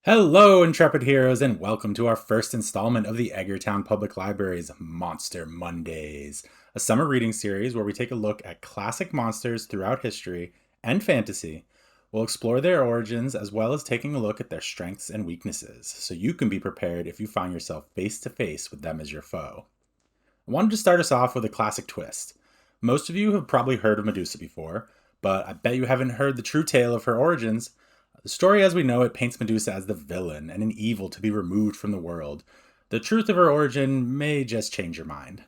Hello, intrepid heroes, and welcome to our first installment of the Edgartown Public Library's Monster Mondays, a summer reading series where we take a look at classic monsters throughout history and fantasy. We'll explore their origins as well as taking a look at their strengths and weaknesses, so you can be prepared if you find yourself face to face with them as your foe. I wanted to start us off with a classic twist. Most of you have probably heard of Medusa before, but I bet you haven't heard the true tale of her origins. The story as we know it paints Medusa as the villain and an evil to be removed from the world. The truth of her origin may just change your mind.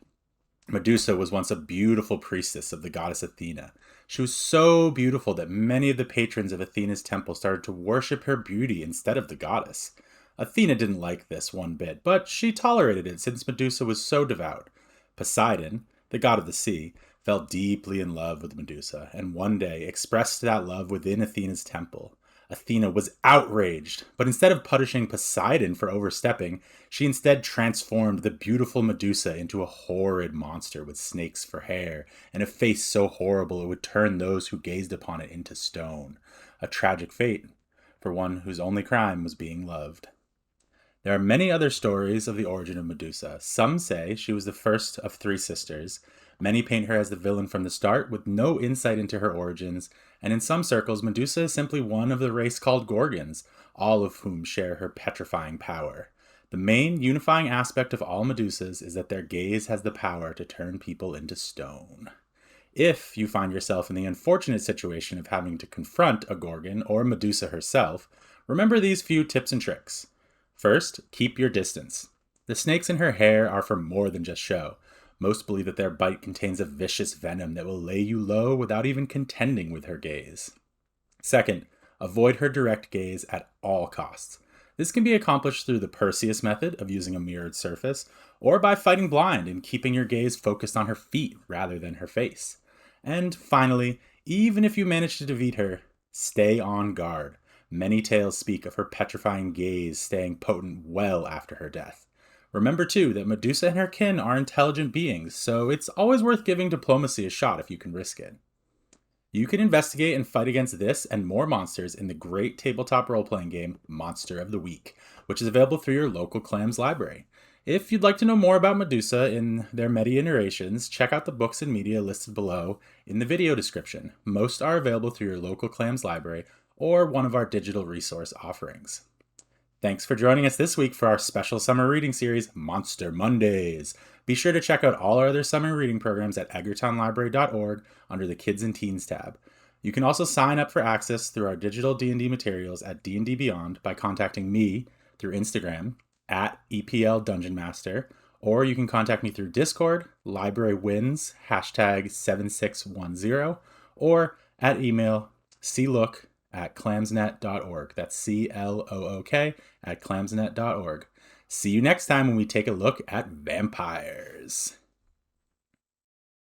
Medusa was once a beautiful priestess of the goddess Athena. She was so beautiful that many of the patrons of Athena's temple started to worship her beauty instead of the goddess. Athena didn't like this one bit, but she tolerated it since Medusa was so devout. Poseidon, the god of the sea, fell deeply in love with Medusa and one day expressed that love within Athena's temple. Athena was outraged, but instead of punishing Poseidon for overstepping, she instead transformed the beautiful Medusa into a horrid monster with snakes for hair and a face so horrible it would turn those who gazed upon it into stone. A tragic fate for one whose only crime was being loved. There are many other stories of the origin of Medusa. Some say she was the first of three sisters. Many paint her as the villain from the start, with no insight into her origins, and in some circles, Medusa is simply one of the race called Gorgons, all of whom share her petrifying power. The main unifying aspect of all Medusas is that their gaze has the power to turn people into stone. If you find yourself in the unfortunate situation of having to confront a Gorgon or Medusa herself, remember these few tips and tricks. First, keep your distance. The snakes in her hair are for more than just show. Most believe that their bite contains a vicious venom that will lay you low without even contending with her gaze. Second, avoid her direct gaze at all costs. This can be accomplished through the Perseus method of using a mirrored surface, or by fighting blind and keeping your gaze focused on her feet rather than her face. And finally, even if you manage to defeat her, stay on guard. Many tales speak of her petrifying gaze staying potent well after her death. Remember, too, that Medusa and her kin are intelligent beings, so it's always worth giving diplomacy a shot if you can risk it. You can investigate and fight against this and more monsters in the great tabletop role-playing game Monster of the Week, which is available through your local Clams library. If you'd like to know more about Medusa in their many iterations, check out the books and media listed below in the video description. Most are available through your local Clams library or one of our digital resource offerings. Thanks for joining us this week for our special summer reading series, Monster Mondays. Be sure to check out all our other summer reading programs at edgartownlibrary.org under the Kids and Teens tab. You can also sign up for access through our digital D&D materials at D&D Beyond by contacting me through Instagram at EPL Dungeon Master, or you can contact me through Discord, Library Wins, #7610, or at email, clook@clamsnet.org. That's CLOOK at clamsnet.org. See you next time when we take a look at vampires.